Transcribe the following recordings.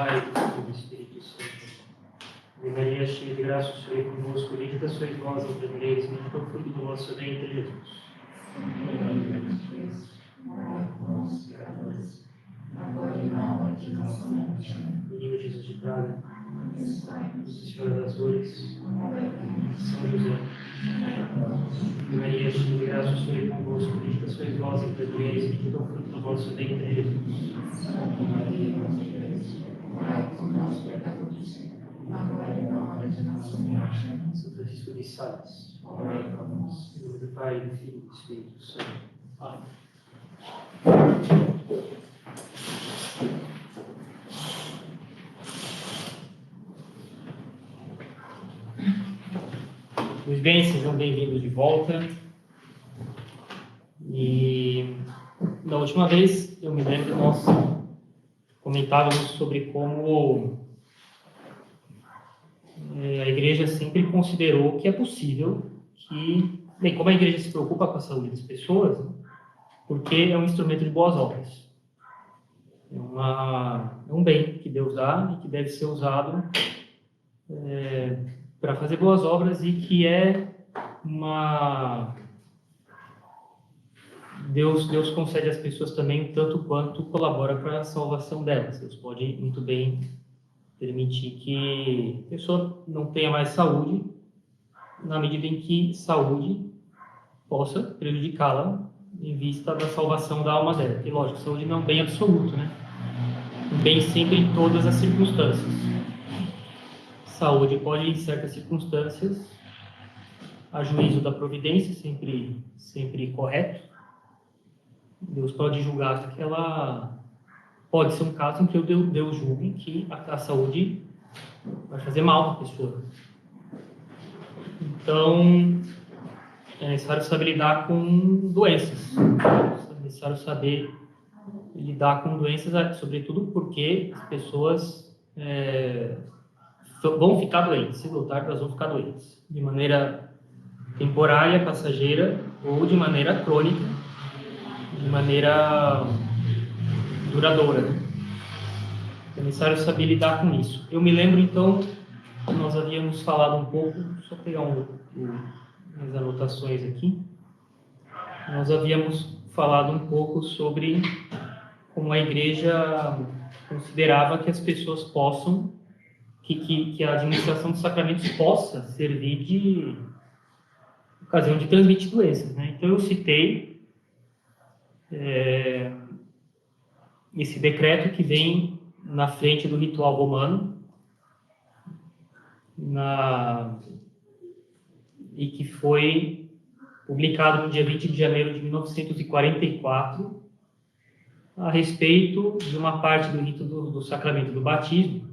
Pai, do Filho e do Espírito Santo. Ave Maria, cheia de graça, o Senhor é convosco, bendita sois vós entre as mulheres, bendito é o fruto do vosso ventre, Jesus. Agora e na hora de nossa morte. Menino Jesus de Praga, Nossa Senhora das Dores, São José. Ave Maria, cheia de graça, o Senhor é convosco, bendita sois vós entre as mulheres, bendito é o fruto do vosso ventre, Jesus. Santa Maria, Mãe de Deus, rogai por nós, pecadores, agora e na hora de nossa morte. São Francisco de Sales. Rogai por nós. Em nome do Pai, do Filho e do Espírito Santo. Amém. Pois bem, sejam bem-vindos de volta. E da última vez, eu me lembro que nós comentávamos sobre como a Igreja sempre considerou que é possível que, bem, como a Igreja se preocupa com a saúde das pessoas, né, porque é um instrumento de boas obras. É um bem que Deus dá e que deve ser usado para fazer boas obras e que Deus concede às pessoas também tanto quanto colabora para a salvação delas. Deus pode muito bem permitir que a pessoa não tenha mais saúde, na medida em que saúde possa prejudicá-la em vista da salvação da alma dela. E lógico, saúde não é um bem absoluto, né? Um bem sempre em todas as circunstâncias. Saúde pode, em certas circunstâncias, a juízo da providência, sempre correto. Deus pode julgar que ela pode ser um caso em que Deus julgue que a saúde vai fazer mal para a pessoa. Então, é necessário saber lidar com doenças. É necessário saber lidar com doenças, sobretudo porque as pessoas vão ficar doentes, cedo ou tarde elas vão ficar doentes, de maneira temporária, passageira, ou de maneira crônica, de maneira duradoura. É necessário saber lidar com isso. Eu me lembro, então, que nós havíamos falado um pouco, só pegar umas anotações aqui, nós havíamos falado um pouco sobre como a Igreja considerava que as pessoas possam, que a administração dos sacramentos possa servir de ocasião de transmitir doenças, né? Então eu citei esse decreto que vem na frente do ritual romano e que foi publicado no dia 20 de janeiro de 1944 a respeito de uma parte do rito do sacramento do batismo,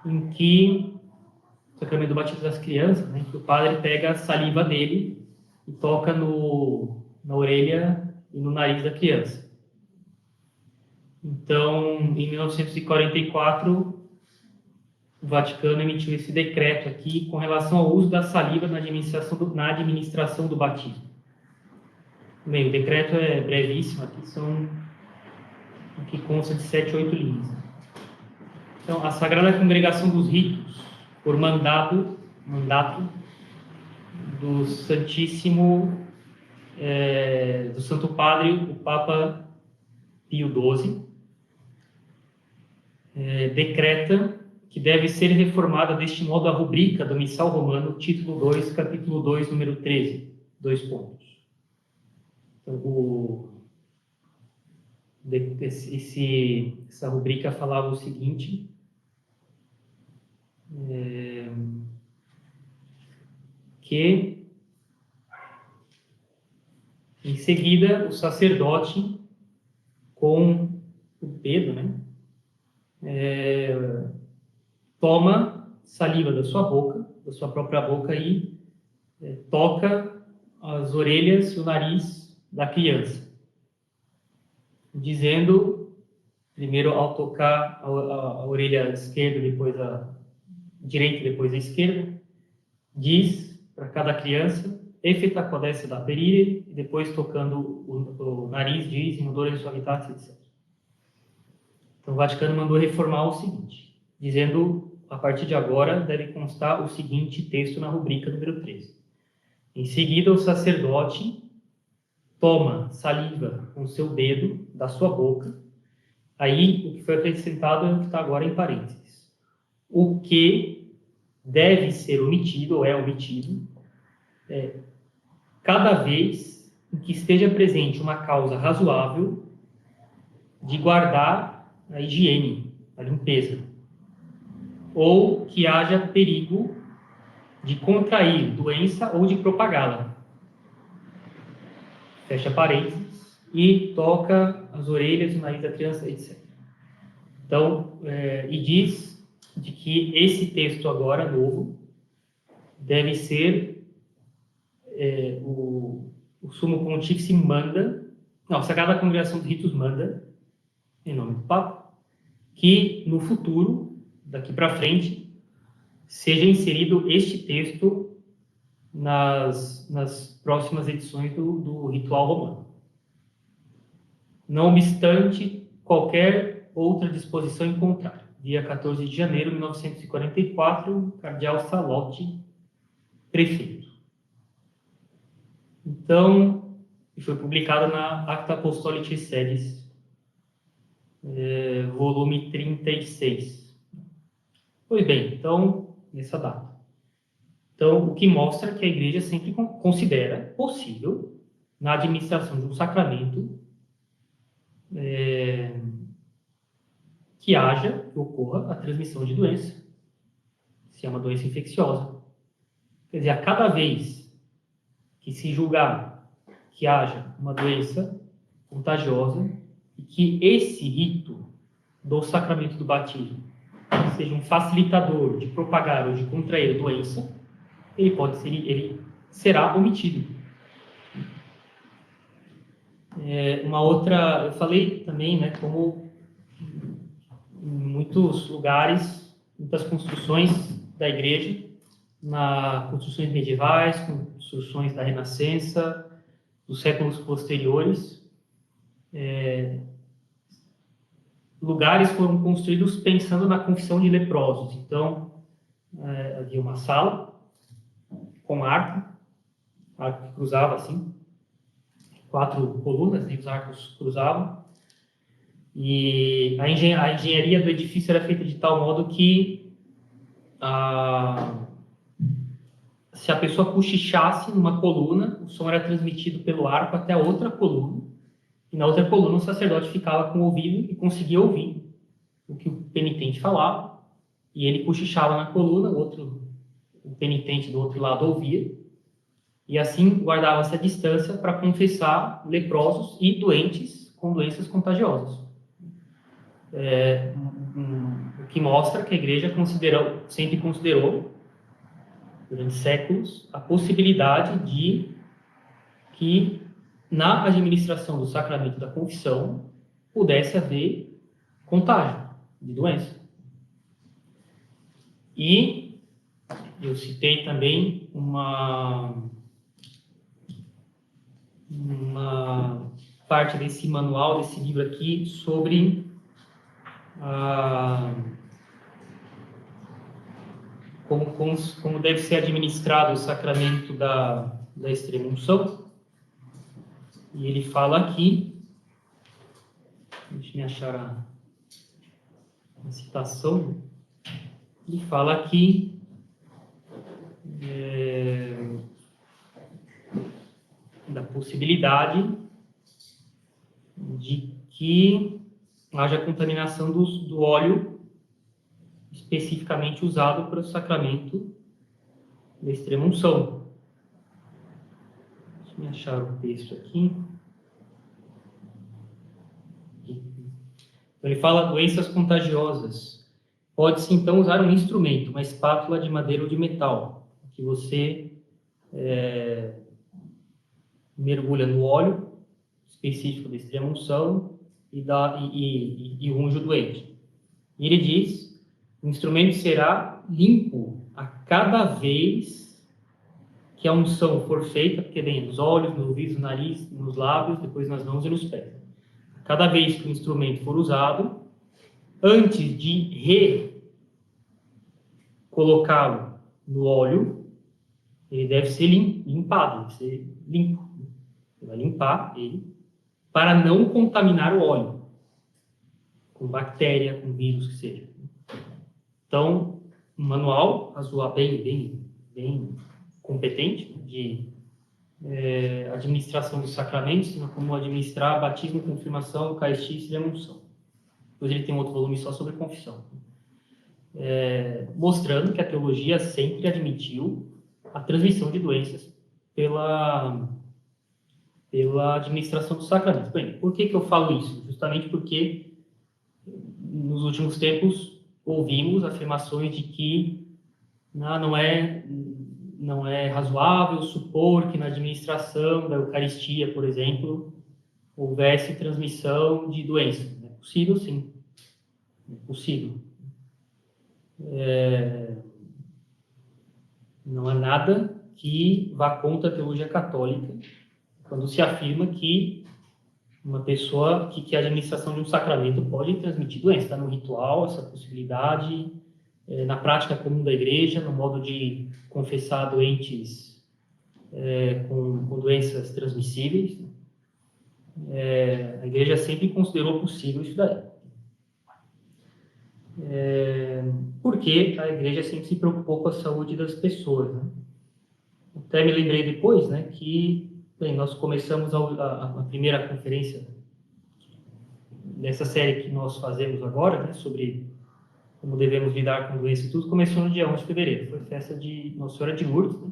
em que o sacramento do batismo das crianças, né, que o padre pega a saliva dele e toca na orelha e no nariz da criança. Então, em 1944, o Vaticano emitiu esse decreto aqui com relação ao uso da saliva na administração do batismo. Bem, o decreto é brevíssimo, aqui consta de 7, 8 linhas. Então, a Sagrada Congregação dos Ritos, por mandato do Santíssimo, do Santo Padre, o Papa Pio XII, decreta que deve ser reformada deste modo a rubrica do Missal Romano, título 2, capítulo 2, número 13, 2 pontos. Então, essa rubrica falava o seguinte: que em seguida o sacerdote com o dedo, né, toma saliva da sua boca, da sua própria boca e toca as orelhas e o nariz da criança, dizendo, primeiro ao tocar a orelha esquerda, depois a direita, depois a esquerda, diz para cada criança: "Effeta quod esse da perire", e depois tocando o nariz diz: "In odore suavitatis", etc. Então, o Vaticano mandou reformar o seguinte, dizendo, a partir de agora, deve constar o seguinte texto na rubrica número 13. Em seguida, o sacerdote toma saliva com seu dedo da sua boca. Aí, o que foi acrescentado é o que está agora em parênteses. O que deve ser omitido, ou é omitido, cada vez em que esteja presente uma causa razoável de guardar a higiene, a limpeza, ou que haja perigo de contrair doença ou de propagá-la. Fecha parênteses, e toca as orelhas e o nariz da criança, etc. Então, e diz de que esse texto agora, novo, deve ser, o Sumo Pontífice manda, não, a Sagrada Congregação dos Ritos manda, em nome do Papa, que no futuro, daqui para frente, seja inserido este texto nas próximas edições do Ritual Romano. Não obstante qualquer outra disposição em contrário. Dia 14 de janeiro de 1944, Cardeal Salotti, prefeito. Então, foi publicado na Acta Apostolicae Sedis, volume 36. Pois bem, então, nessa data. Então, o que mostra que a Igreja sempre considera possível, na administração de um sacramento, que ocorra a transmissão de doença, se é uma doença infecciosa. Quer dizer, a cada vez que se julgar que haja uma doença contagiosa e que esse rito do sacramento do batismo seja um facilitador de propagar ou de contrair a doença, ele será omitido. Uma outra, eu falei também, né, como em muitos lugares, muitas construções da igreja, construções medievais, construções da Renascença, dos séculos posteriores, lugares foram construídos pensando na confissão de leprosos. Então, havia uma sala com arco que cruzava assim, 4 colunas, e os arcos cruzavam. E a engenharia do edifício era feita de tal modo que se a pessoa cochichasse numa coluna, o som era transmitido pelo arco até a outra coluna, e na outra coluna o sacerdote ficava com o ouvido e conseguia ouvir o que o penitente falava, e ele cochichava na coluna, o penitente do outro lado ouvia, e assim guardava-se a distância para confessar leprosos e doentes com doenças contagiosas. O que mostra que a Igreja sempre considerou, durante séculos, a possibilidade de que, na administração do sacramento da confissão, pudesse haver contágio de doença. E eu citei também uma parte desse manual, desse livro aqui, sobre como deve ser administrado o sacramento da extrema-unção. E ele fala aqui, deixa eu achar a citação, ele fala aqui da possibilidade de que haja contaminação do óleo especificamente usado para o sacramento da extrema-unção. Deixa eu achar o texto aqui. Então, ele fala doenças contagiosas. Pode-se, então, usar um instrumento, uma espátula de madeira ou de metal, que você mergulha no óleo específico da extrema-unção e unge o doente. E ele diz: o instrumento será limpo a cada vez que a unção for feita, porque vem nos olhos, nos ouvidos, no nariz, nos lábios, depois nas mãos e nos pés. Cada vez que o instrumento for usado, antes de recolocá-lo no óleo, ele deve ser limpado, deve ser limpo. Você vai limpar ele para não contaminar o óleo com bactéria, com vírus, que seja. Então, um manual razoável, bem competente de administração dos sacramentos, como administrar batismo, confirmação, eucaristia e extrema-unção. Depois ele tem outro volume só sobre confissão. Mostrando que a teologia sempre admitiu a transmissão de doenças pela administração dos sacramentos. Bem, por que eu falo isso? Justamente porque nos últimos tempos ouvimos afirmações de que não é razoável supor que na administração da Eucaristia, por exemplo, houvesse transmissão de doenças. É possível, sim. É possível. Não há nada que vá contra a teologia católica quando se afirma que uma pessoa, que a administração de um sacramento pode transmitir doença. Está no ritual essa possibilidade, na prática comum da igreja, no modo de confessar doentes com doenças transmissíveis. A igreja sempre considerou possível isso daí. Porque a igreja sempre se preocupou com a saúde das pessoas, né? Até me lembrei depois, né, que nós começamos a primeira conferência dessa série que nós fazemos agora, né, sobre como devemos lidar com doença e tudo, começou no dia 11 de fevereiro. Foi festa de Nossa Senhora de Lourdes, né,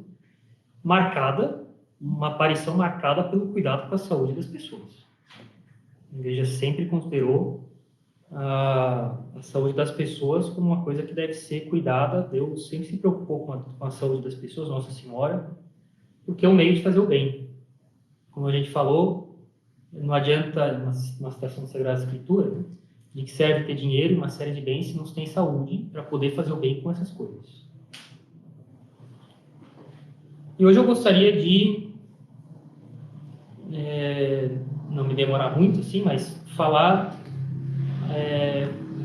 uma aparição marcada pelo cuidado com a saúde das pessoas. A igreja sempre considerou a saúde das pessoas como uma coisa que deve ser cuidada. Deus sempre se preocupou com a saúde das pessoas, Nossa Senhora, porque é um meio de fazer o bem. Como a gente falou, não adianta, uma citação da Sagrada Escritura, né, de que serve ter dinheiro e uma série de bens se não se tem saúde para poder fazer o bem com essas coisas. E hoje eu gostaria de não me demorar muito, assim, mas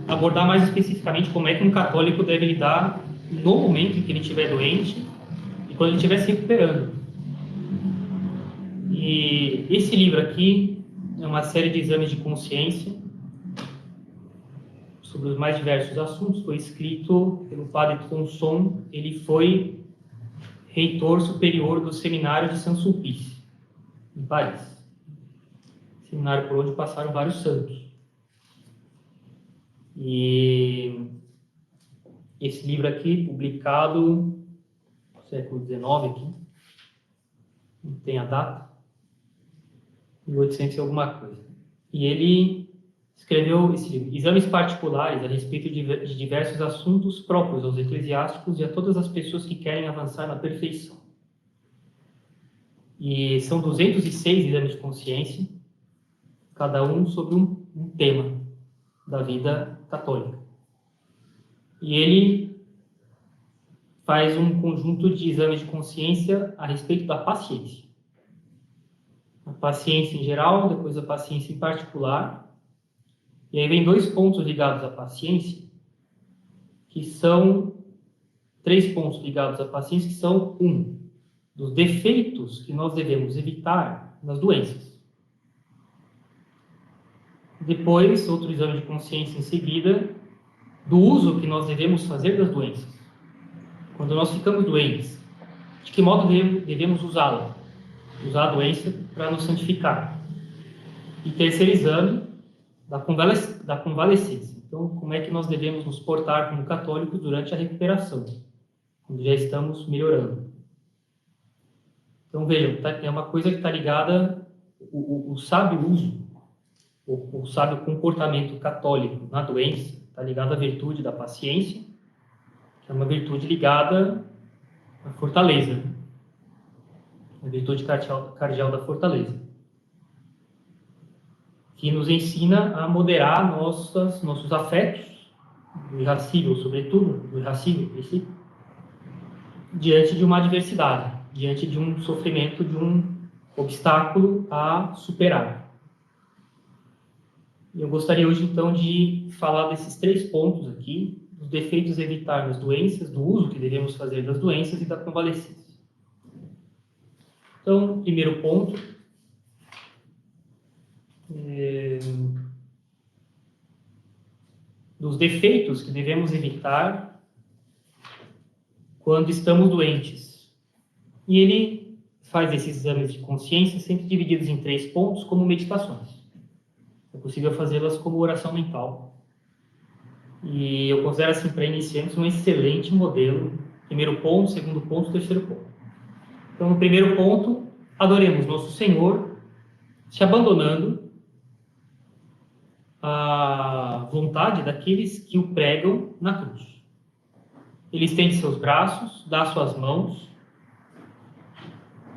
abordar mais especificamente como é que um católico deve lidar no momento em que ele estiver doente e quando ele estiver se recuperando. E esse livro aqui é uma série de exames de consciência sobre os mais diversos assuntos. Foi escrito pelo padre Thomson. Ele foi reitor superior do seminário de Saint-Sulpice, em Paris. Seminário por onde passaram vários santos. E esse livro aqui, publicado no século XIX, aqui, não tem a data, 1800 e alguma coisa. E ele escreveu esse livro, Exames Particulares a respeito de diversos assuntos próprios aos eclesiásticos e a todas as pessoas que querem avançar na perfeição. E são 206 exames de consciência, cada um sobre um tema da vida católica. E ele faz um conjunto de exames de consciência a respeito da paciência. A paciência em geral, depois a paciência em particular. E aí vem 2 pontos ligados à paciência, que são 3 pontos ligados à paciência, que são dos defeitos que nós devemos evitar nas doenças. Depois, outro exame de consciência em seguida, do uso que nós devemos fazer das doenças. Quando nós ficamos doentes, de que modo devemos usá-la? Usar a doença para nos santificar. E terceiro exame, da convalescência. Então, como é que nós devemos nos portar como católicos durante a recuperação, quando já estamos melhorando. Então, vejam, é uma coisa que está ligada, o sábio uso, o sábio comportamento católico na doença, está ligado à virtude da paciência, que é uma virtude ligada à fortaleza, a virtude cardeal da fortaleza, que nos ensina a moderar nossos afetos, do irascível, sobretudo, do irascível, princípio, diante de uma adversidade, diante de um sofrimento, de um obstáculo a superar. Eu gostaria hoje, então, de falar desses 3 pontos aqui, dos defeitos a evitar nas doenças, do uso que devemos fazer das doenças e da convalescência. Então, primeiro ponto, dos defeitos que devemos evitar quando estamos doentes. E ele faz esses exames de consciência sempre divididos em 3 pontos, como meditações. É possível fazê-las como oração mental. E eu considero, assim, para iniciantes, um excelente modelo. Primeiro ponto, segundo ponto, terceiro ponto. Então, no primeiro ponto, adoremos nosso Senhor, se abandonando à vontade daqueles que o pregam na cruz. Ele estende seus braços, dá suas mãos,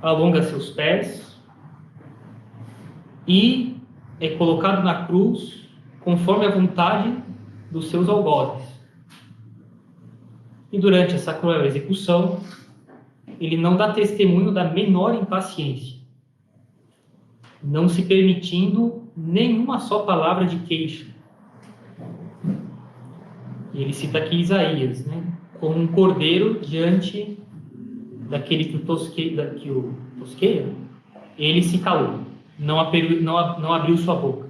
alonga seus pés e é colocado na cruz conforme a vontade dos seus algozes. E durante essa cruel execução, ele não dá testemunho da menor impaciência, não se permitindo nenhuma só palavra de queixa. E ele cita aqui Isaías, né? Como um cordeiro diante daquele que o tosqueia, ele se calou, não abriu sua boca.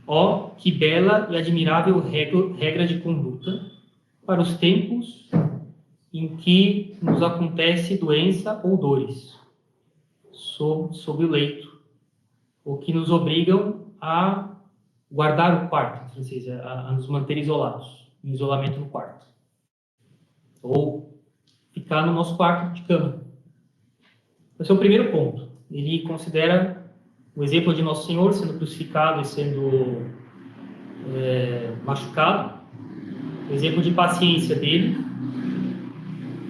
Ó, que bela e admirável regra de conduta para os tempos em que nos acontece doença ou dores sob o leito, ou que nos obrigam a guardar o quarto, ou seja, a nos manter isolados, em isolamento no quarto, ou ficar no nosso quarto de cama. Esse é o primeiro ponto. Ele considera o exemplo de Nosso Senhor sendo crucificado e sendo machucado, o exemplo de paciência dele,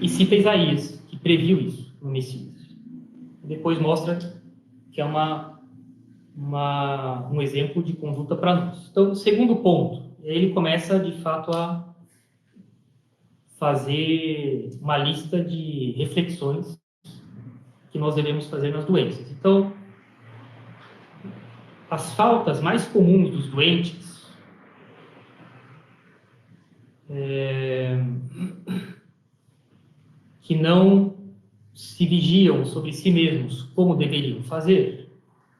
e cita Isaías, que previu isso no Messias. Depois mostra que é um exemplo de conduta para nós. Então, segundo ponto, ele começa, de fato, a fazer uma lista de reflexões que nós devemos fazer nas doenças. Então, as faltas mais comuns dos doentes que não se vigiam sobre si mesmos como deveriam fazer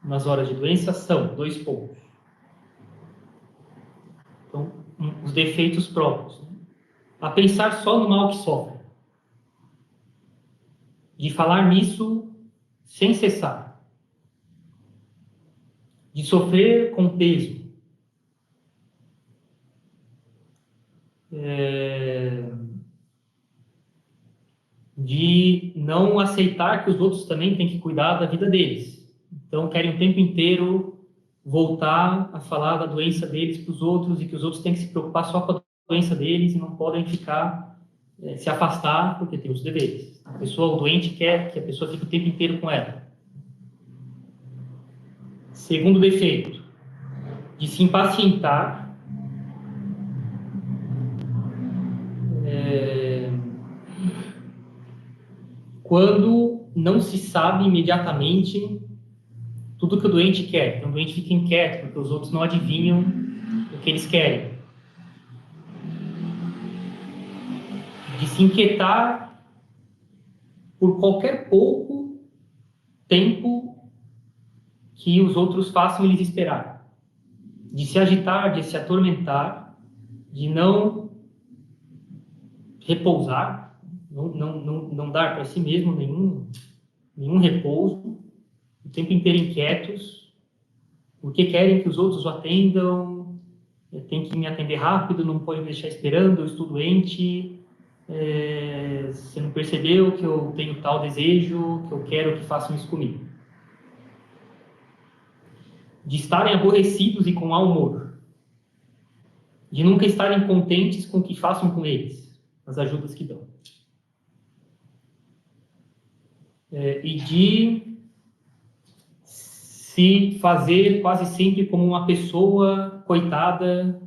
nas horas de doença são 2 pontos. Então, os defeitos próprios. Né? A pensar só no mal que sofre. De falar nisso sem cessar. De sofrer com peso. De não aceitar que os outros também têm que cuidar da vida deles. Então, querem o tempo inteiro voltar a falar da doença deles para os outros e que os outros têm que se preocupar só com a doença deles e não podem ficar, se afastar porque tem os deveres. A pessoa, o doente, quer que a pessoa fique o tempo inteiro com ela. Segundo defeito, de se impacientar, quando não se sabe imediatamente tudo que o doente quer. Então, o doente fica inquieto porque os outros não adivinham o que eles querem. De se inquietar por qualquer pouco tempo que os outros façam eles esperar. De se agitar, de se atormentar, de não repousar, não dar para si mesmo nenhum repouso, o tempo inteiro inquietos, porque querem que os outros o atendam, tem que me atender rápido, não pode me deixar esperando, eu estou doente, você não percebeu que eu tenho tal desejo, que eu quero que façam isso comigo. De estarem aborrecidos e com mau humor. De nunca estarem contentes com o que façam com eles, as ajudas que dão. E de se fazer quase sempre como uma pessoa coitada,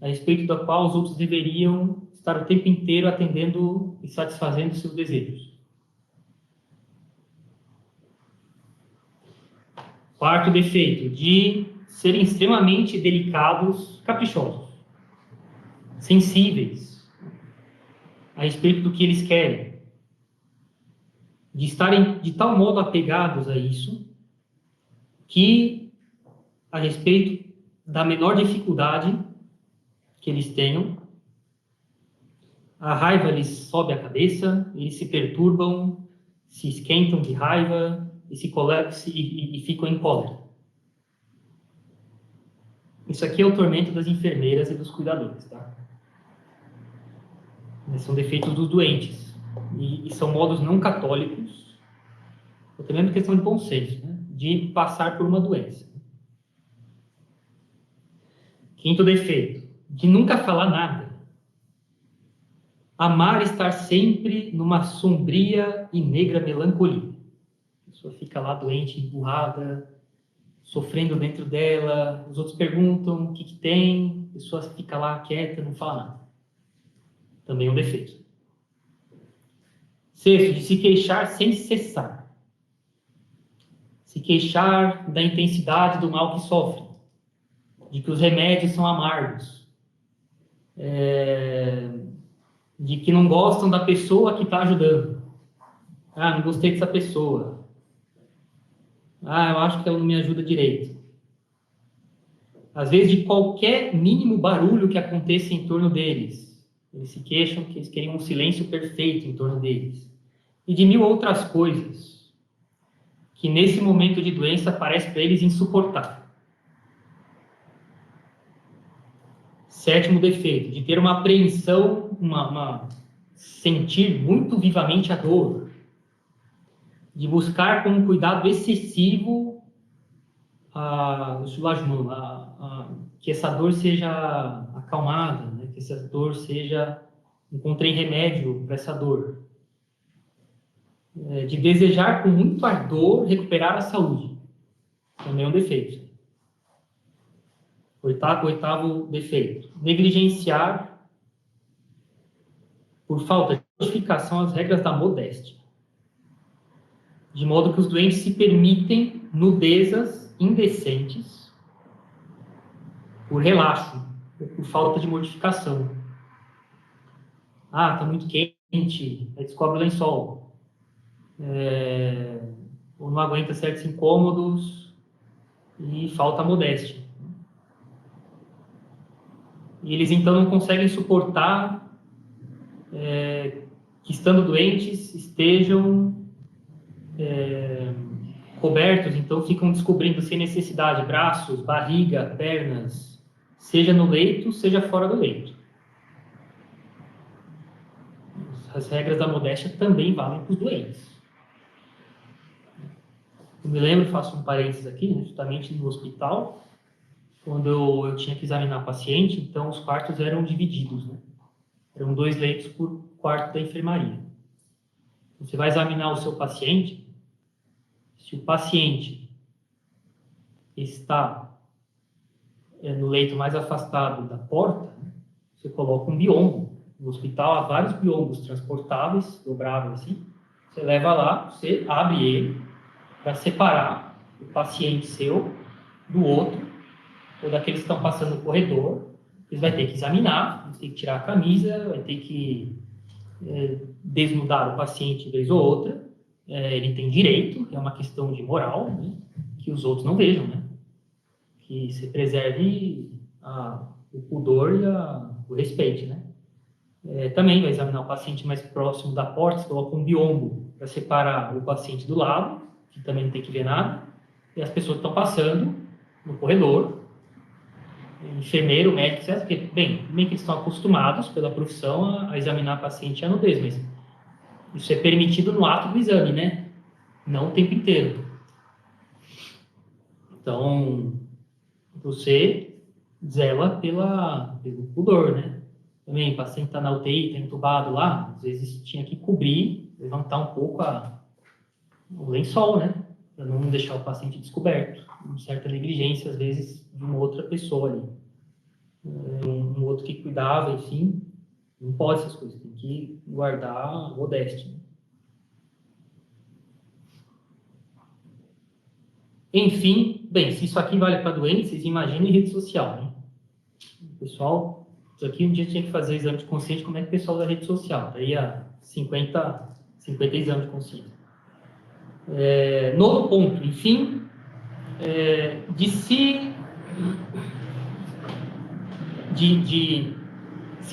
a respeito da qual os outros deveriam estar o tempo inteiro atendendo e satisfazendo seus desejos. Quarto defeito, de serem extremamente delicados, caprichosos, sensíveis a respeito do que eles querem, de estarem de tal modo apegados a isso, que a respeito da menor dificuldade que eles tenham, a raiva lhes sobe a cabeça, eles se perturbam, se esquentam de raiva e ficam em cólera. Isso aqui é o tormento das enfermeiras e dos cuidadores, tá? São defeitos dos doentes. E são modos não católicos, ou também uma questão de bom senso, né? De passar por uma doença. Quinto defeito, de nunca falar nada. Amar estar sempre numa sombria e negra melancolia. A pessoa fica lá doente, emburrada, sofrendo dentro dela, os outros perguntam o que tem, a pessoa fica lá quieta, não fala nada. Também é um defeito. Sexto, de se queixar sem cessar. Se queixar da intensidade do mal que sofre, de que os remédios são amargos, de que não gostam da pessoa que está ajudando. Ah, não gostei dessa pessoa. Ah, eu acho que ela não me ajuda direito. Às vezes, de qualquer mínimo barulho que aconteça em torno deles, eles se queixam que eles queriam um silêncio perfeito em torno deles. E de mil outras coisas que nesse momento de doença parece para eles insuportável. Sétimo defeito, de ter uma apreensão, sentir muito vivamente a dor, de buscar com um cuidado excessivo que essa dor seja acalmada, né? Que essa dor seja... Encontrei remédio para essa dor. De desejar com muito ardor recuperar a saúde. Também é um defeito. Oitavo defeito. Negligenciar, por falta de justificação, as regras da modéstia. De modo que os doentes se permitem nudezas indecentes por relaxo, por falta de mortificação. Ah, está muito quente, aí descobre o lençol. Ou não aguenta certos incômodos e falta modéstia. E eles então não conseguem suportar que, estando doentes, estejam cobertos, então ficam descobrindo sem necessidade braços, barriga, pernas, seja no leito, seja fora do leito. As regras da modéstia também valem para os doentes. Eu me lembro, faço um parênteses aqui, né, justamente no hospital, quando eu tinha que examinar paciente, então os quartos eram divididos, né? Eram 2 leitos por quarto da enfermaria. Você vai examinar o seu paciente, se o paciente está no leito mais afastado da porta, você coloca um biombo. No hospital há vários biombos transportáveis, dobráveis assim. Você leva lá, você abre ele para separar o paciente seu do outro, ou daqueles que estão passando no corredor. Eles vão ter que examinar, vai ter que tirar a camisa, vai ter que desnudar o paciente vez ou outra. Ele tem direito, é uma questão de moral, né, que os outros não vejam, né? Que se preserve o pudor e o respeito, né? Também vai examinar o paciente mais próximo da porta, se coloca um biombo para separar o paciente do lado, que também não tem que ver nada, e as pessoas que estão passando no corredor, enfermeiro, médico, etc. Porque, bem que eles estão acostumados pela profissão a examinar paciente à nudez, mas isso é permitido no ato do exame, né? Não o tempo inteiro. Então, você zela pelo pudor, né? Também, o paciente está na UTI, está entubado lá, às vezes tinha que cobrir, levantar um pouco o lençol, né? Para não deixar o paciente descoberto. Uma certa negligência, às vezes, de uma outra pessoa ali. Um outro que cuidava, enfim. Não pode essas coisas, tem que guardar a modéstia. Enfim, bem, se isso aqui vale para doenças, imagine rede social, né? O pessoal, isso aqui um dia tinha que fazer exame de consciência, como é que o pessoal da rede social, daí há 50 exames de consciência. Novo ponto, enfim, de se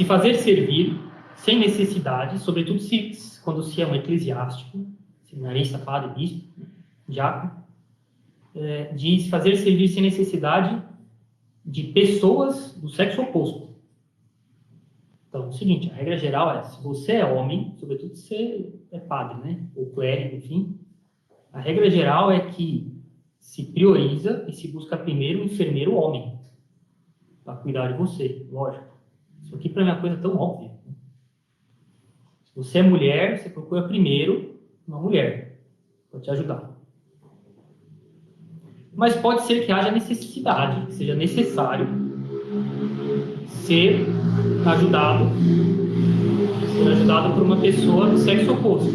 fazer servir sem necessidade, sobretudo quando se é um eclesiástico, seminarista, padre, bispo, diácono, de se fazer servir sem necessidade de pessoas do sexo oposto. Então, é o seguinte, a regra geral é, se você é homem, sobretudo se você é padre, né, ou clérigo, enfim, a regra geral é que se prioriza e se busca primeiro um enfermeiro homem para cuidar de você, lógico. Isso aqui para mim é uma coisa tão óbvia. Se você é mulher, você procura primeiro uma mulher para te ajudar. Mas pode ser que haja necessidade, que seja necessário ser ajudado por uma pessoa do sexo oposto.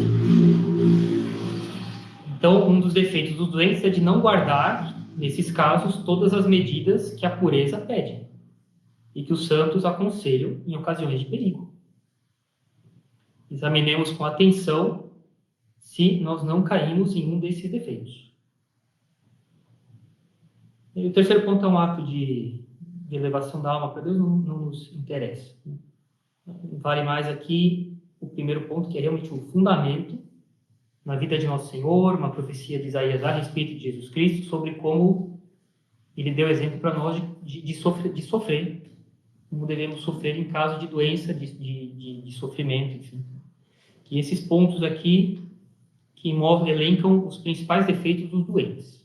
Então, um dos defeitos dos doentes é de não guardar, nesses casos, todas as medidas que a pureza pede e que os santos aconselham em ocasiões de perigo. Examinemos com atenção se nós não caímos em um desses defeitos. E o terceiro ponto é um ato de elevação da alma para Deus, não nos interessa. Vale mais aqui o primeiro ponto, que é realmente o fundamento na vida de Nosso Senhor, uma profecia de Isaías a respeito de Jesus Cristo, sobre como ele deu exemplo para nós de sofrer, como devemos sofrer em caso de doença, de sofrimento, enfim. E esses pontos aqui que elencam os principais defeitos dos doentes.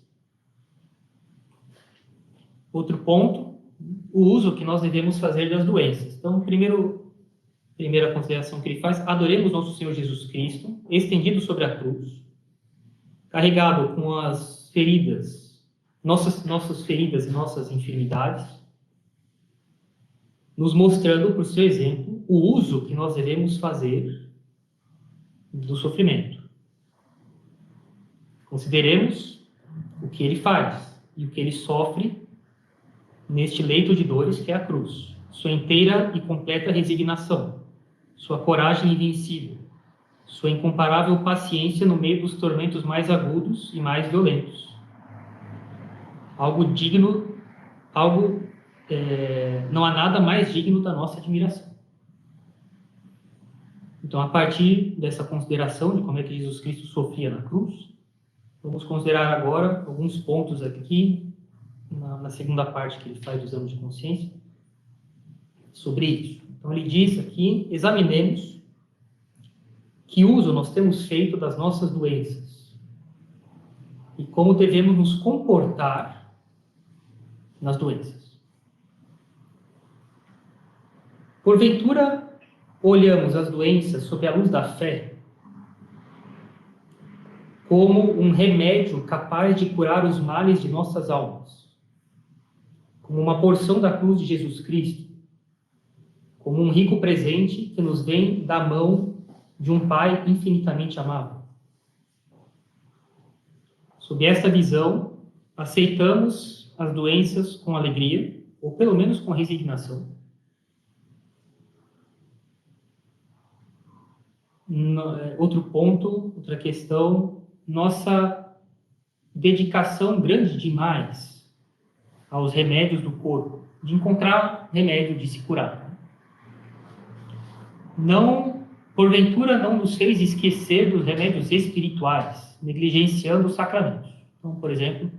Outro ponto, o uso que nós devemos fazer das doenças. Então, primeira consideração que ele faz, adoremos nosso Senhor Jesus Cristo, estendido sobre a cruz, carregado com as feridas, nossas feridas e nossas enfermidades, nos mostrando, por seu exemplo, o uso que nós devemos fazer do sofrimento. Consideremos o que ele faz e o que ele sofre neste leito de dores que é a cruz, sua inteira e completa resignação, sua coragem invencível, sua incomparável paciência no meio dos tormentos mais agudos e mais violentos. Não há nada mais digno da nossa admiração. Então, a partir dessa consideração de como é que Jesus Cristo sofria na cruz, vamos considerar agora alguns pontos aqui, na segunda parte que ele faz do exame de consciência, sobre isso. Então, ele diz aqui, examinemos que uso nós temos feito das nossas doenças e como devemos nos comportar nas doenças. Porventura, olhamos as doenças sob a luz da fé como um remédio capaz de curar os males de nossas almas, como uma porção da cruz de Jesus Cristo, como um rico presente que nos vem da mão de um Pai infinitamente amável. Sob esta visão, aceitamos as doenças com alegria, ou pelo menos com resignação. Outro ponto, outra questão, nossa dedicação grande demais aos remédios do corpo, de encontrar remédio de se curar. Porventura não nos fez esquecer dos remédios espirituais, negligenciando os sacramentos. Então, por exemplo,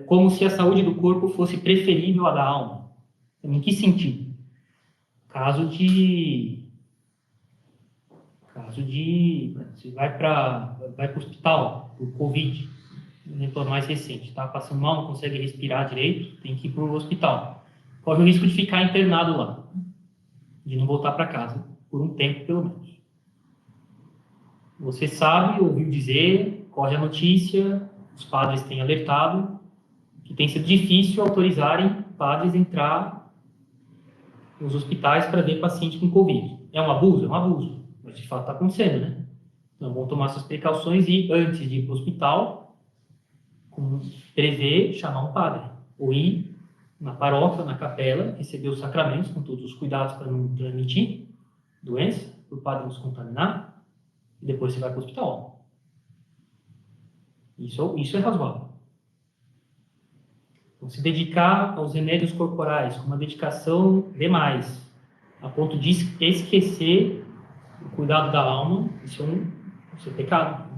como se a saúde do corpo fosse preferível à da alma. Em que sentido? Caso de você vai para o hospital por Covid, exemplo mais recente, está passando mal, não consegue respirar direito, tem que ir para o hospital. Corre o risco de ficar internado lá, de não voltar para casa, por um tempo pelo menos. Você sabe, ouviu dizer, corre a notícia, os padres têm alertado, que tem sido difícil autorizarem padres a entrar nos hospitais para ver paciente com Covid. É um abuso? É um abuso. Mas de fato está acontecendo, né? Então, vão tomar essas precauções e, antes de ir para o hospital, prevê chamar um padre, ou ir na paróquia, na capela, receber os sacramentos com todos os cuidados para não transmitir doença, para o padre não se contaminar, e depois você vai para o hospital. Isso é razoável. Então, se dedicar aos remédios corporais com uma dedicação demais, a ponto de esquecer o cuidado da alma, isso é pecado.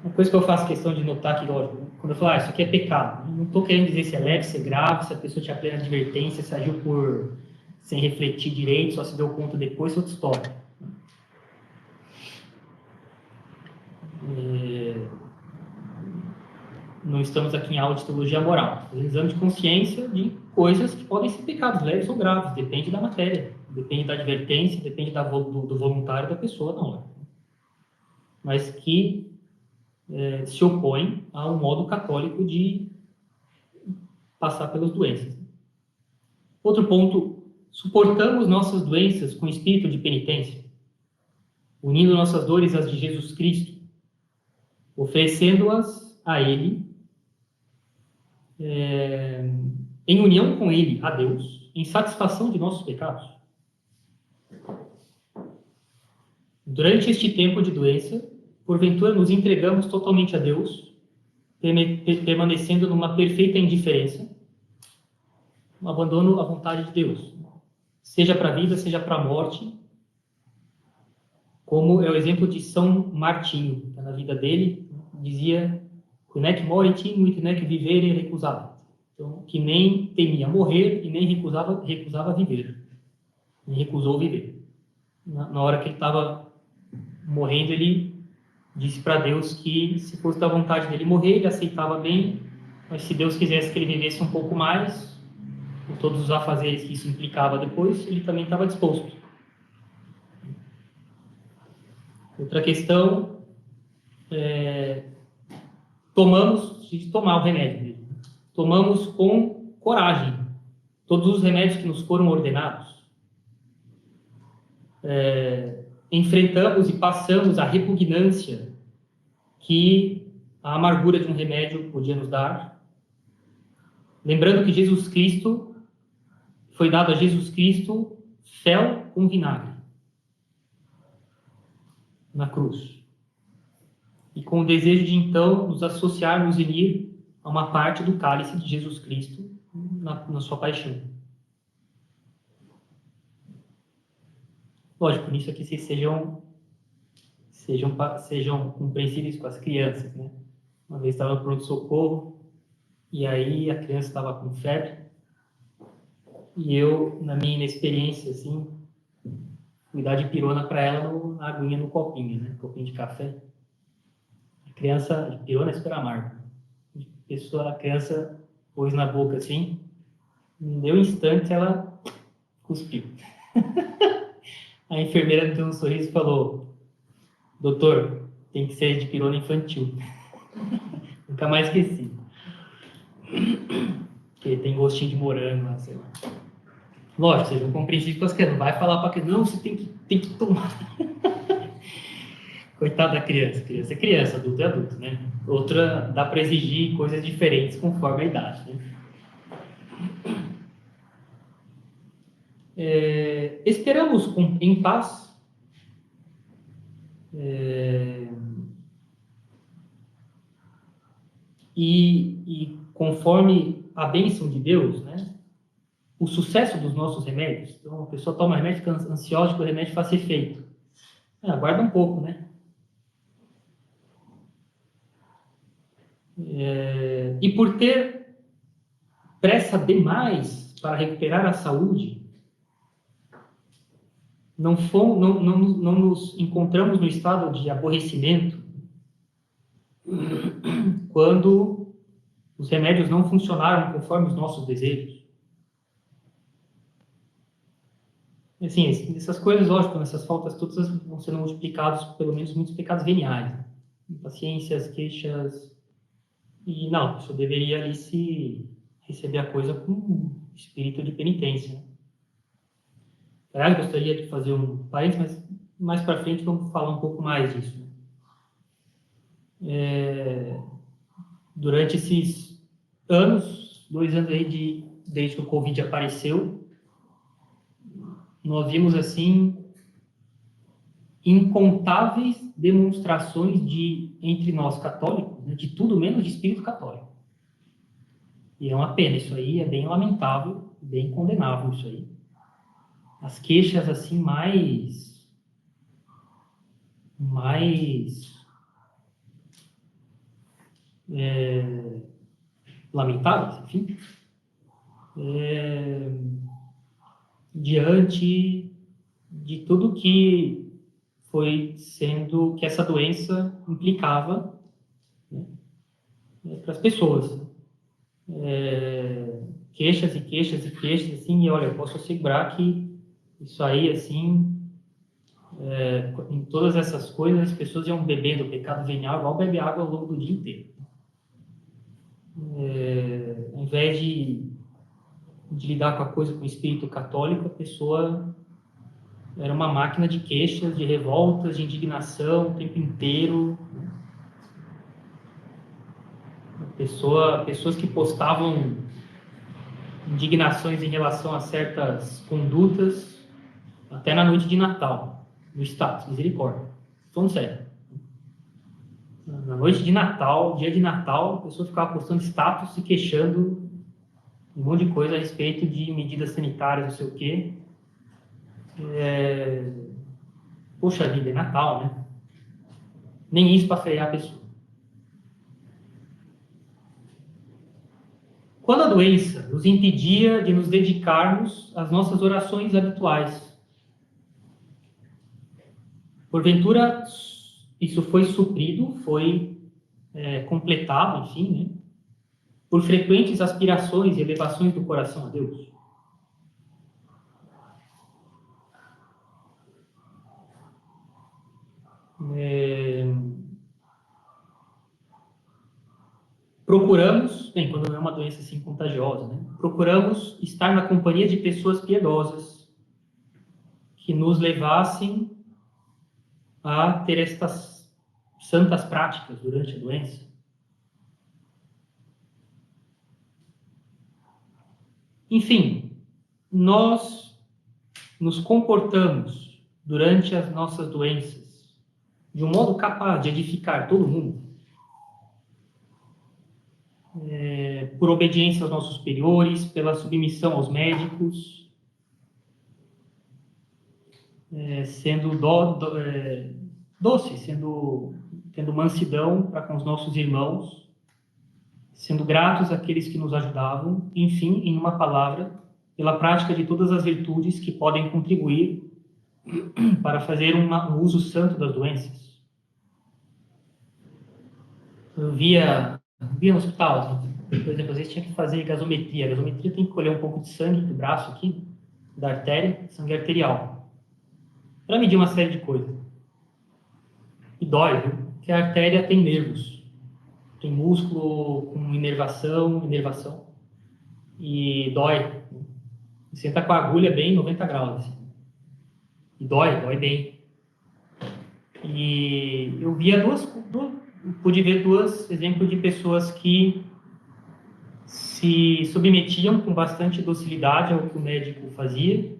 Uma coisa que eu faço questão de notar aqui, lógico, quando eu falo, isso aqui é pecado, não estou querendo dizer se é leve, se é grave, se a pessoa tinha plena advertência, se agiu sem refletir direito, só se deu conta depois, outra história. Não estamos aqui em aula de teologia moral, fazendo exame de consciência de coisas que podem ser pecados leves ou graves, depende da matéria, depende da advertência, depende do voluntário da pessoa, não. Mas que se opõe a um modo católico de passar pelas doenças. Outro ponto, suportamos nossas doenças com espírito de penitência, unindo nossas dores às de Jesus Cristo, oferecendo-as a Ele, em união com Ele, a Deus, em satisfação de nossos pecados. Durante este tempo de doença, porventura nos entregamos totalmente a Deus, permanecendo numa perfeita indiferença, um abandono à vontade de Deus, seja para a vida, seja para a morte, como é o exemplo de São Martinho, na vida dele, dizia: "Nec morit, nec vivere recusava". Então, que nem temia morrer e nem recusava viver, nem recusou viver. Na hora que ele estava morrendo, ele disse para Deus que, se fosse da vontade dele morrer, ele aceitava bem, mas se Deus quisesse que ele vivesse um pouco mais, com todos os afazeres que isso implicava depois, ele também estava disposto. Outra questão, tomamos de tomar o remédio. Tomamos com coragem todos os remédios que nos foram ordenados. Enfrentamos e passamos a repugnância que a amargura de um remédio podia nos dar. Lembrando que Jesus Cristo, foi dado a Jesus Cristo fel com vinagre na cruz. E com o desejo de, então, nos associar, nos unir a uma parte do cálice de Jesus Cristo na sua paixão. Lógico, nisso aqui vocês sejam compreensíveis com as crianças, né? Uma vez estava no pronto-socorro e aí a criança estava com febre e eu, na minha inexperiência, assim, fui dar de pirona para ela na aguinha no copinho, né? Copinho de café. A criança, de pirona é super amargo. A criança pôs na boca assim, não deu instante, ela cuspiu. A enfermeira me deu um sorriso e falou: "Doutor, tem que ser de pirona infantil". Nunca mais esqueci. Porque tem gostinho de morango, sei lá. Lógico, vocês vão compreender com as crianças. Não vai falar para a criança: "Não, você tem que tomar". Coitada da criança. Criança é criança, adulto é adulto, né? Outra, dá para exigir coisas diferentes conforme a idade, né? Esperamos em paz e conforme a bênção de Deus, né, o sucesso dos nossos remédios. Então, a pessoa toma remédio, fica ansiosa que o remédio faça efeito. Aguarda um pouco, né? E por ter pressa demais para recuperar a saúde, não nos encontramos no estado de aborrecimento quando os remédios não funcionaram conforme os nossos desejos. Assim, essas coisas, lógico, essas faltas todas vão sendo multiplicadas por pelo menos muitos pecados veniais, né? Impaciências, queixas. E não, a pessoa deveria ali se receber a coisa com espírito de penitência, né? Eu gostaria de fazer um parênteses, mas mais para frente vamos falar um pouco mais disso. Durante esses anos, 2 anos aí desde que o Covid apareceu, nós vimos, assim, incontáveis demonstrações entre nós católicos, né, de tudo menos de espírito católico. E é uma pena, isso aí é bem lamentável, bem condenável isso aí. As queixas, assim, mais lamentáveis, enfim, diante de tudo que foi sendo, que essa doença implicava, né, para as pessoas. Queixas e queixas e queixas, assim, e olha, eu posso assegurar que isso aí, assim, em todas essas coisas, as pessoas iam bebendo o pecado venial, igual bebe água ao longo do dia inteiro. Ao invés de lidar com a coisa com o espírito católico, a pessoa era uma máquina de queixas, de revoltas, de indignação o tempo inteiro. Pessoas que postavam indignações em relação a certas condutas, até na noite de Natal, no status, misericórdia. Falando sério. Na noite de Natal, dia de Natal, a pessoa ficava postando status, se queixando um monte de coisa a respeito de medidas sanitárias, não sei o quê. Poxa vida, é Natal, né? Nem isso para frear a pessoa. Quando a doença nos impedia de nos dedicarmos às nossas orações habituais, porventura isso foi suprido, foi completado, enfim, né, por frequentes aspirações e elevações do coração a Deus. Procuramos, bem, quando não é uma doença assim contagiosa, né, procuramos estar na companhia de pessoas piedosas que nos levassem a ter estas santas práticas durante a doença. Enfim, nós nos comportamos durante as nossas doenças de um modo capaz de edificar todo mundo, por obediência aos nossos superiores, pela submissão aos médicos, sendo doce, tendo mansidão para com os nossos irmãos, sendo gratos àqueles que nos ajudavam, enfim, em uma palavra, pela prática de todas as virtudes que podem contribuir para fazer um uso santo das doenças. Eu via no hospital, assim, por exemplo, às vezes tinha que fazer gasometria. A gasometria tem que colher um pouco de sangue do braço aqui, da artéria, sangue arterial, para medir uma série de coisas. E dói, viu? Porque a artéria tem nervos, tem músculo com inervação, e dói. Você entra com a agulha bem 90 graus, assim. E dói bem. E eu via pude ver dois exemplos de pessoas que se submetiam com bastante docilidade ao que o médico fazia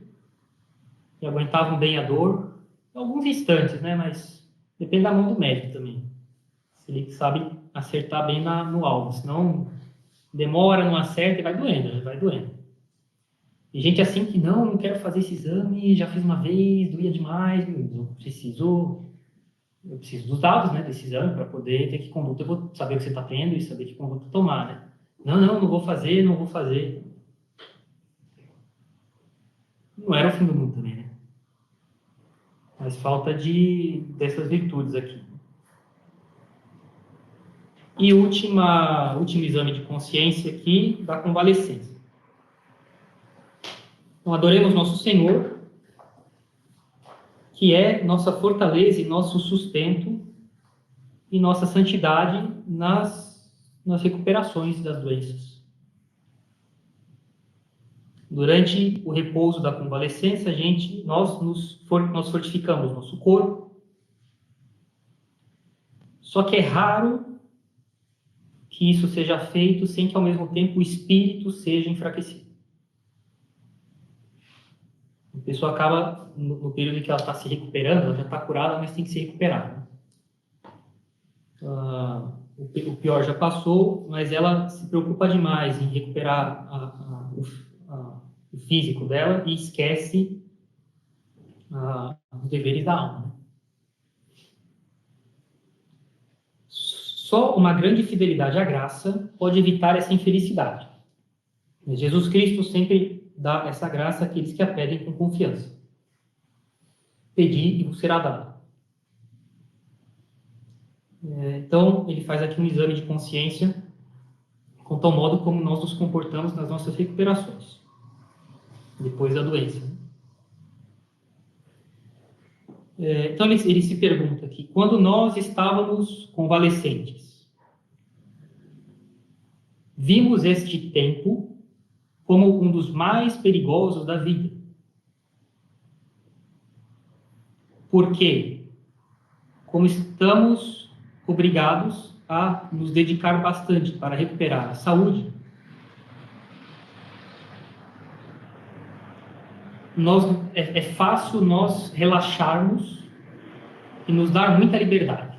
e aguentavam bem a dor, alguns instantes, né? Mas depende da mão do médico também. Se ele sabe acertar bem no alvo, senão demora, não acerta e vai doendo, né? Vai doendo. E gente assim que não quero fazer esse exame, já fiz uma vez, doía demais, eu preciso dos dados, né, desse exame para poder ter que conduta, eu vou saber o que você está tendo e saber que conduta tomar, né? Não vou fazer. Não era o fim do mundo também, né? Mas falta dessas virtudes aqui. E último exame de consciência aqui, da convalescência. Então, adoremos nosso Senhor, que é nossa fortaleza e nosso sustento e nossa santidade nas recuperações das doenças. Durante o repouso da convalescência, nós fortificamos nosso corpo, Só que é raro que isso seja feito sem que, ao mesmo tempo, o espírito seja enfraquecido. A pessoa acaba, no período em que ela está se recuperando, ela já está curada, mas tem que se recuperar. Né? O pior já passou, mas ela se preocupa demais em recuperar o físico dela e esquece os deveres da alma. Né? Só uma grande fidelidade à graça pode evitar essa infelicidade. Jesus Cristo sempre dá essa graça àqueles que a pedem com confiança. Pedi e vos será dado. Então, ele faz aqui um exame de consciência com tal modo como nós nos comportamos nas nossas recuperações, depois da doença. Então, ele se pergunta aqui, quando nós estávamos convalescentes, vimos este tempo como um dos mais perigosos da vida. Porque, como estamos obrigados a nos dedicar bastante para recuperar a saúde, é fácil nós relaxarmos e nos dar muita liberdade.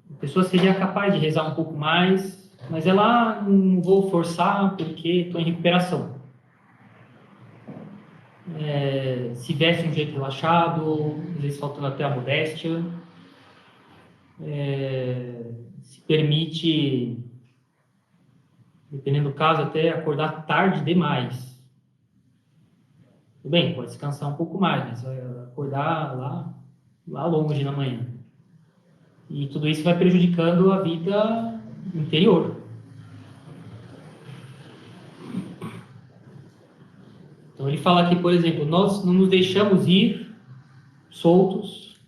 A pessoa seria capaz de rezar um pouco mais, mas ela não vou forçar porque estou em recuperação. Se veste de um jeito relaxado, às vezes faltando até a modéstia. Se permite, dependendo do caso, até acordar tarde demais. Tudo bem, pode descansar um pouco mais, mas vai acordar lá longe na manhã. E tudo isso vai prejudicando a vida interior. Então ele fala aqui, por exemplo, nós não nos deixamos ir soltos,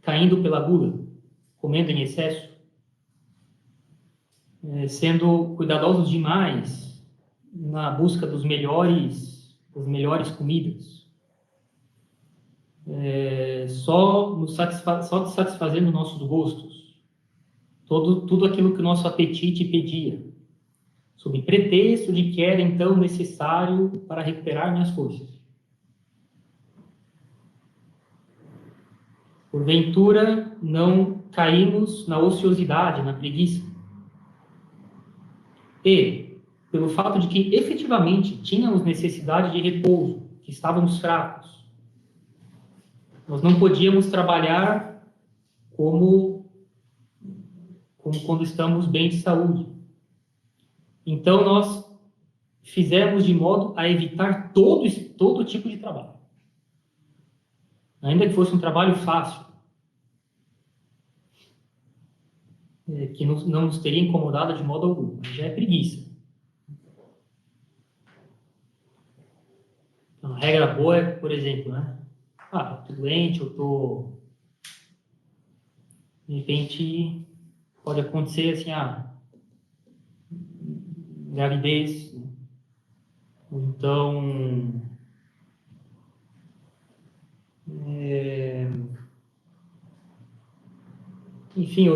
caindo pela gula, comendo em excesso, sendo cuidadosos demais na busca das melhores comidas, só satisfazendo nossos gostos, tudo aquilo que o nosso apetite pedia, sob pretexto de que era então necessário para recuperar minhas forças. Porventura, não caímos na ociosidade, na preguiça. E, pelo fato de que efetivamente tínhamos necessidade de repouso, que estávamos fracos, nós não podíamos trabalhar como quando estamos bem de saúde. Então, nós fizemos de modo a evitar todo tipo de trabalho. Ainda que fosse um trabalho fácil, que não nos teria incomodado de modo algum, mas já é preguiça. Então, a regra boa é, por exemplo, né? Estou doente, eu estou... De repente, pode acontecer assim, gravidez, né? Ou então... enfim,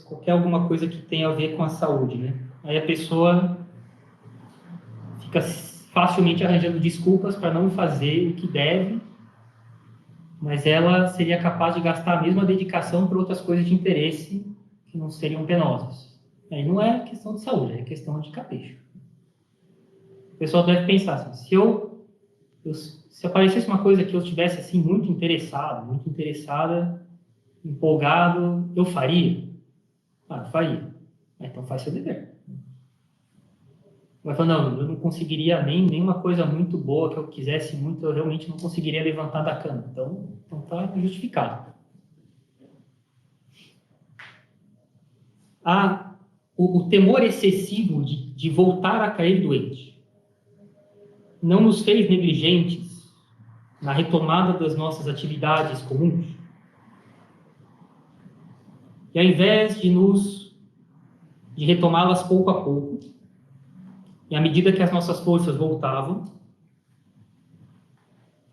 qualquer alguma coisa que tenha a ver com a saúde, né? Aí a pessoa fica facilmente arranjando desculpas para não fazer o que deve, mas ela seria capaz de gastar a mesma dedicação para outras coisas de interesse que não seriam penosas. Aí não é questão de saúde, é questão de capricho. O pessoal deve pensar assim, se aparecesse uma coisa que eu estivesse assim, muito interessada, empolgado, eu faria? Faria. Então faz seu dever. Vai falar, não, eu não conseguiria nenhuma coisa muito boa que eu quisesse muito, eu realmente não conseguiria levantar da cama. Então está justificado. O temor excessivo de voltar a cair doente não nos fez negligentes na retomada das nossas atividades comuns. E ao invés de retomá-las pouco a pouco, e à medida que as nossas forças voltavam,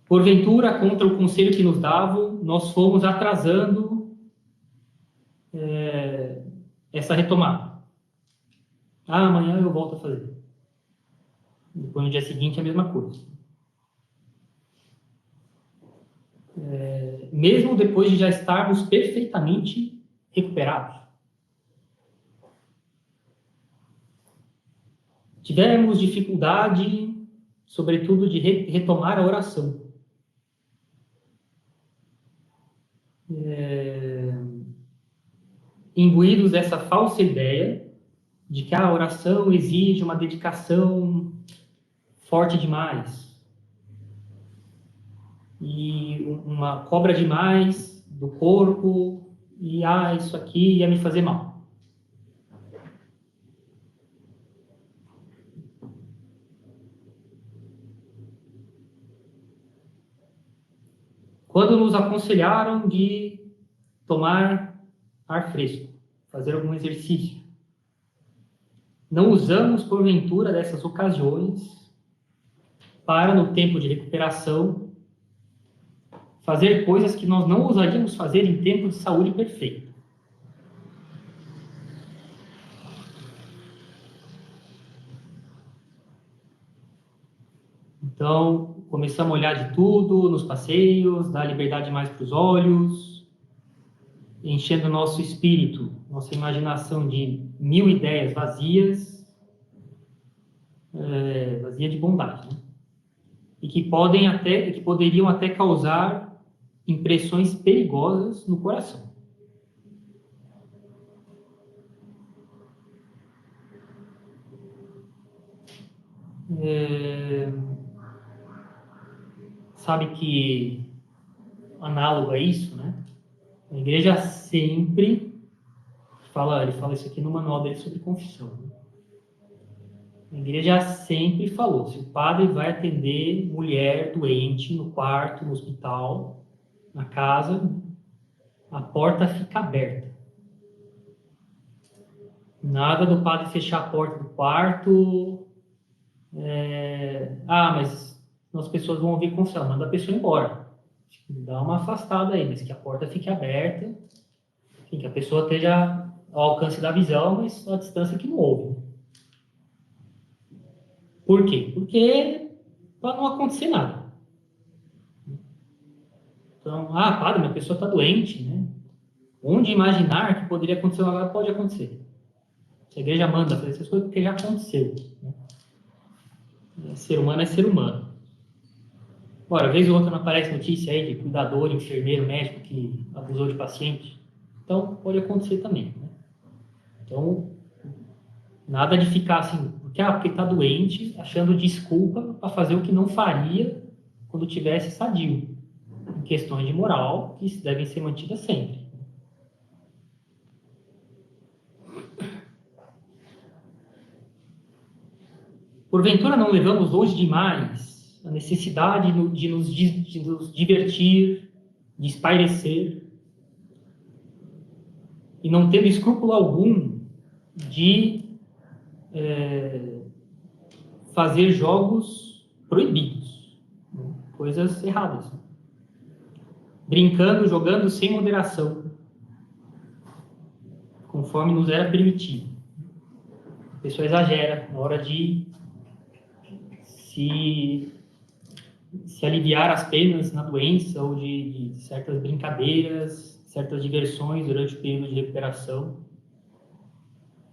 Porventura, contra o conselho que nos davam, nós fomos atrasando essa retomada. Amanhã eu volto a fazer. Depois, no dia seguinte, a mesma coisa. Mesmo depois de já estarmos perfeitamente recuperados. Tivemos dificuldade, sobretudo, de retomar a oração. Imbuídos dessa falsa ideia de que a oração exige uma dedicação forte demais e uma cobra demais do corpo e isso aqui ia me fazer mal. Quando nos aconselharam de tomar ar fresco, fazer algum exercício, não usamos, porventura, dessas ocasiões para, no tempo de recuperação, fazer coisas que nós não ousaríamos fazer em tempo de saúde perfeita. Então, começamos a olhar de tudo nos passeios, dar liberdade mais para os olhos, enchendo nosso espírito, nossa imaginação de 1000 ideias vazias, vazia de bondade, né? E que poderiam até causar impressões perigosas no coração. Sabe que, análogo a isso, né? A igreja sempre ele fala isso aqui no manual dele sobre confissão, né? A igreja sempre falou, se o padre vai atender mulher doente no quarto, no hospital, na casa, a porta fica aberta. Nada do padre fechar a porta do quarto. Mas as pessoas vão ouvir confissão, manda a pessoa embora. Dá uma afastada aí, mas que a porta fique aberta, que a pessoa esteja ao alcance da visão, mas a distância que não ouve. Por quê? Porque para não acontecer nada. Então, padre, minha pessoa está doente, né? Onde imaginar que poderia acontecer agora pode acontecer. Se a igreja manda fazer essas coisas, porque já aconteceu, né? Ser humano é ser humano. Agora, vez ou outra não aparece notícia aí de cuidador, enfermeiro, médico que abusou de paciente. Então, pode acontecer também, né? Então, nada de ficar assim, porque está doente, achando desculpa para fazer o que não faria quando tivesse sadio. Em questões de moral, que devem ser mantidas sempre. Porventura não levamos longe demais a necessidade de nos divertir, de espairecer, e não tendo escrúpulo algum de fazer jogos proibidos, né? Coisas erradas. Brincando, jogando sem moderação, conforme nos era permitido. A pessoa exagera na hora de se aliviar as penas na doença ou de certas brincadeiras, certas diversões durante o período de recuperação.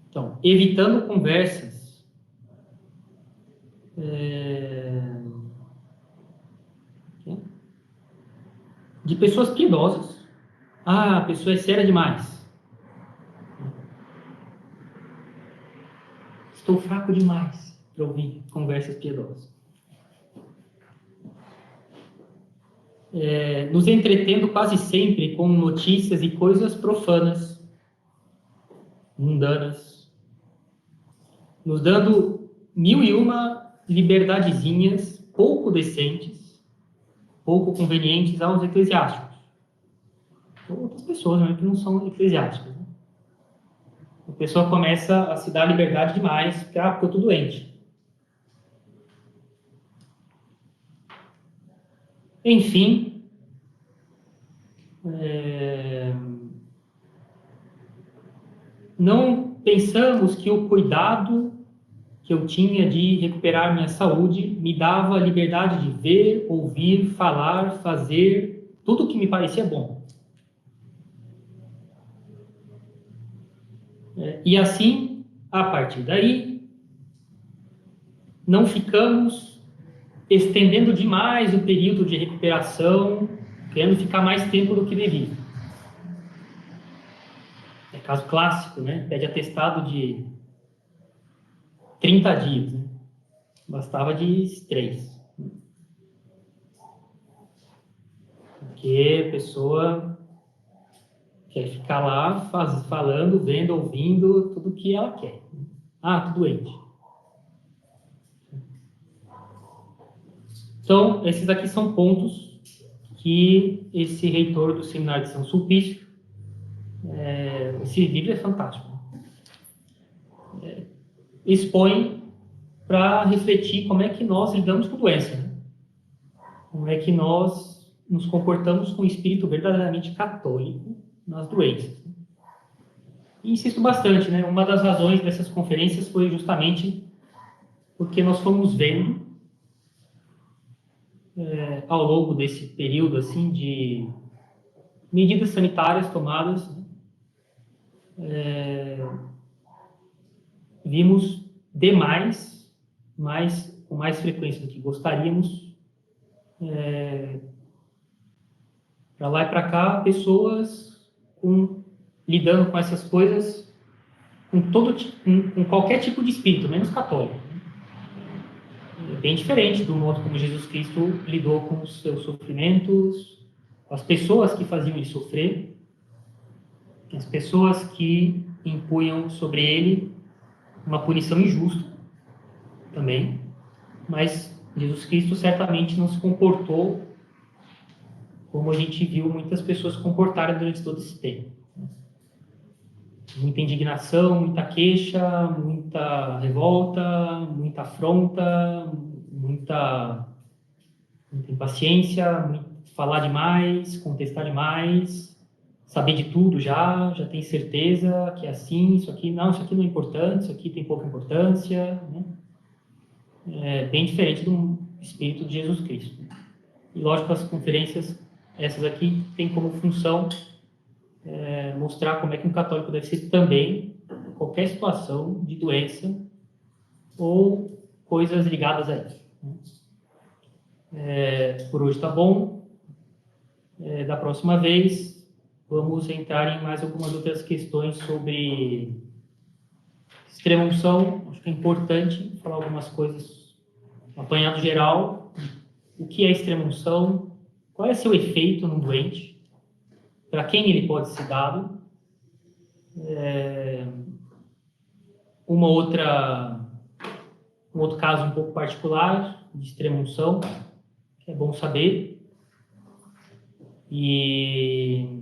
Então, evitando conversas de pessoas piedosas. A pessoa é séria demais. Estou fraco demais para ouvir conversas piedosas. Nos entretendo quase sempre com notícias e coisas profanas, mundanas, nos dando 1001 liberdadezinhas pouco decentes, pouco convenientes aos eclesiásticos. Ou outras pessoas, né, que não são eclesiásticos. Né? A pessoa começa a se dar liberdade demais, porque eu estou doente. Enfim, não pensamos que o cuidado que eu tinha de recuperar minha saúde me dava a liberdade de ver, ouvir, falar, fazer tudo o que me parecia bom. E assim, a partir daí, não ficamos estendendo demais o período de recuperação, querendo ficar mais tempo do que devia. É caso clássico, né? Pede atestado de 30 dias, né? Bastava de 3. Porque a pessoa quer ficar lá falando, vendo, ouvindo tudo que ela quer. Ah, tô doente. Então, esses aqui são pontos que esse reitor do Seminário de São Sulpício, esse livro é fantástico, expõe para refletir como é que nós lidamos com doença, né? Como é que nós nos comportamos com o espírito verdadeiramente católico nas doenças. E insisto bastante, né? Uma das razões dessas conferências foi justamente porque nós fomos vendo ao longo desse período assim de medidas sanitárias tomadas, vimos demais, com mais frequência do que gostaríamos, para lá e para cá, pessoas lidando com essas coisas com qualquer tipo de espírito, menos católico. É bem diferente do modo como Jesus Cristo lidou com os seus sofrimentos, com as pessoas que faziam ele sofrer, as pessoas que impunham sobre ele uma punição injusta também, mas Jesus Cristo certamente não se comportou como a gente viu muitas pessoas se comportarem durante todo esse tempo. Muita indignação, muita queixa, muita revolta, muita afronta, muita impaciência, falar demais, contestar demais, saber de tudo já tem certeza que é assim, isso aqui não é importante, isso aqui tem pouca importância, né? É bem diferente do espírito de Jesus Cristo. E lógico, as conferências, essas aqui, têm como função mostrar como é que um católico deve ser também em qualquer situação de doença ou coisas ligadas a isso. Por hoje está bom. Da próxima vez, vamos entrar em mais algumas outras questões sobre extrema-unção. Acho que é importante falar algumas coisas no apanhado geral. O que é extrema-unção? Qual é seu efeito no doente? Para quem ele pode ser dado? Um outro caso um pouco particular de extrema-unção, que é bom saber. E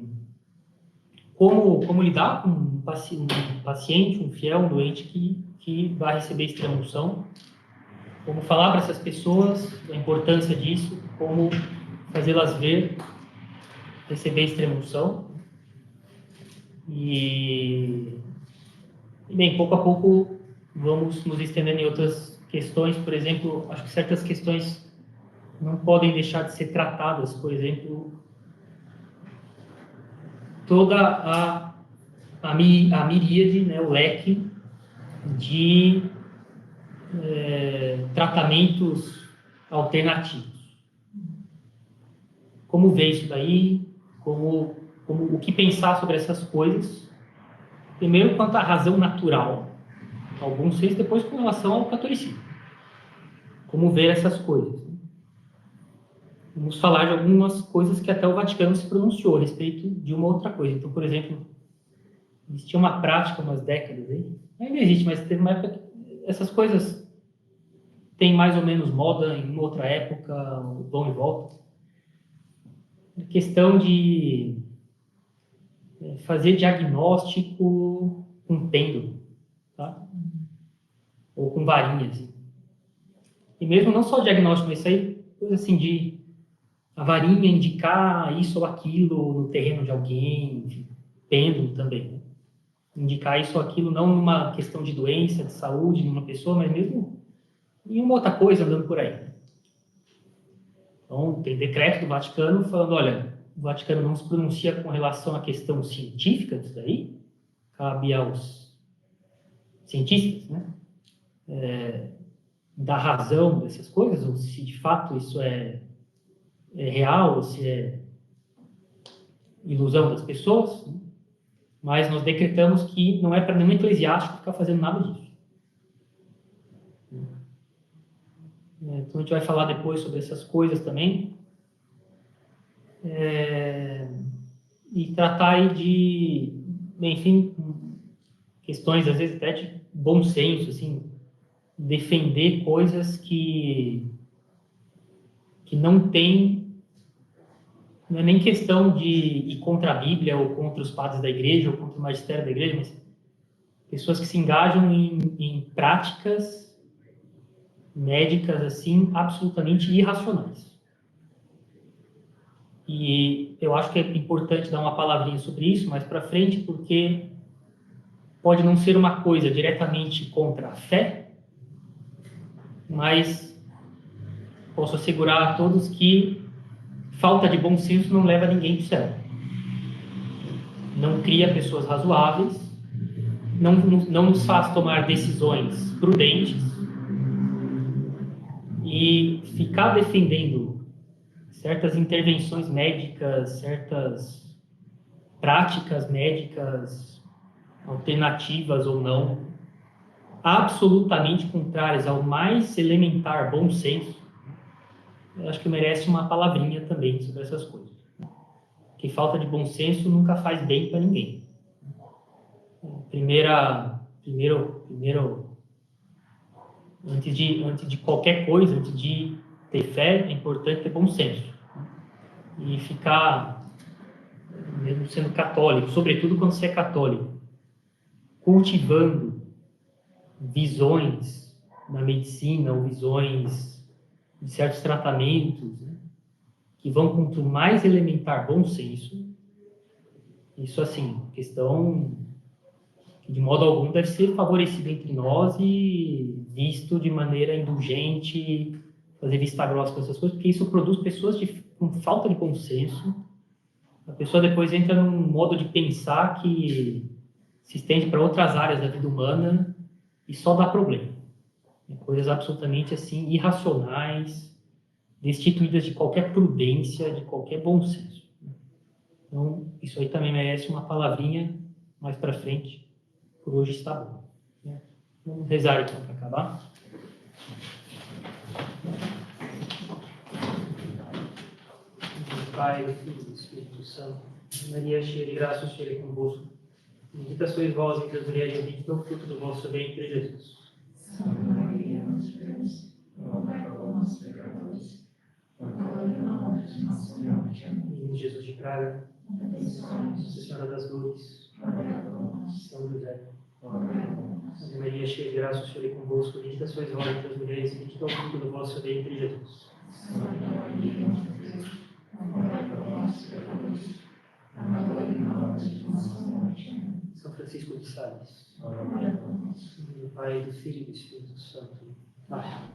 como lidar com um paciente, um fiel, um doente que vai receber extrema-unção. Como falar para essas pessoas a importância disso, como fazê-las ver receber extrema-unção. E, bem, pouco a pouco vamos nos estendendo em outras questões. Por exemplo, acho que certas questões não podem deixar de ser tratadas. Por exemplo, toda a miríade, né, o leque de tratamentos alternativos. Como ver isso daí? O que pensar sobre essas coisas? Primeiro, quanto à razão natural, alguns seis, depois com relação ao catolicismo. Como ver essas coisas? Vamos falar de algumas coisas que até o Vaticano se pronunciou a respeito de uma outra coisa. Então, por exemplo, existia uma prática umas décadas aí, ainda existe, mas teve uma época que essas coisas têm mais ou menos moda em uma outra época, vão e voltam. A questão de fazer diagnóstico com pêndulo, tá? Ou com varinhas. E mesmo não só o diagnóstico, mas isso aí, coisa assim de a varinha indicar isso ou aquilo no terreno de alguém, enfim, pêndulo também, né? Indicar isso ou aquilo não numa questão de doença, de saúde, numa pessoa, mas mesmo em uma outra coisa andando por aí. Então, tem decreto do Vaticano falando, olha, o Vaticano não se pronuncia com relação à questão científica disso daí, cabe aos cientistas, né, dar razão dessas coisas, ou se de fato isso é real, ou se é ilusão das pessoas, né? Mas nós decretamos que não é para nenhum eclesiástico ficar fazendo nada disso. Então a gente vai falar depois sobre essas coisas também. E tratar aí de, enfim, questões às vezes até de bom senso, assim, defender coisas que não tem, não é nem questão de ir contra a Bíblia ou contra os padres da igreja ou contra o magistério da igreja, mas pessoas que se engajam em práticas médicas assim absolutamente irracionais. E eu acho que é importante dar uma palavrinha sobre isso mais para frente, porque pode não ser uma coisa diretamente contra a fé, mas posso assegurar a todos que falta de bom senso não leva ninguém para o céu. Não cria pessoas razoáveis, não nos faz tomar decisões prudentes, e ficar defendendo certas intervenções médicas, certas práticas médicas alternativas ou não, absolutamente contrárias ao mais elementar bom senso, eu acho que merece uma palavrinha também sobre essas coisas. Que falta de bom senso nunca faz bem para ninguém. Primeiro, antes de qualquer coisa, antes de ter fé, é importante ter bom senso. E ficar, mesmo sendo católico, sobretudo quando você é católico, cultivando visões na medicina ou visões de certos tratamentos, né, que vão contra o mais elementar bom senso. Isso, assim, questão que de modo algum deve ser favorecida entre nós e visto de maneira indulgente, fazer vista grossa com essas coisas, porque isso produz pessoas com falta de bom senso. A pessoa depois entra num modo de pensar que se estende para outras áreas da vida humana e só dá problema. Coisas absolutamente assim irracionais, destituídas de qualquer prudência, de qualquer bom senso. Então, isso aí também merece uma palavrinha mais para frente. Por hoje está bom. Vamos rezar então para acabar. Pai, do Filho e do Espírito Santo. Maria, cheia de graça, o Senhor é convosco. Bendita sois vós entre as mulheres, e bendito é o fruto do vosso ventre, Jesus. Santa Maria, Mãe de Deus, rogai por nós, pecadores, agora e na hora de nossa morte. Amém. Menino Jesus de Praga, Abençoe-nos, Senhora das Dores, rogai por nós, São José. rogai por nós. Ave Maria, cheia de graça, o Senhor é convosco. Bendita sois vós entre as mulheres, e bendito é o fruto do vosso ventre, Jesus. Santa Maria, Mãe de Deus, rogai por nós, pecadores, agora e na hora de nossa morte. Amém. São Francisco de Sales. Rogai por nós. Em nome do Pai, do Filho e do Espírito Santo. Amém.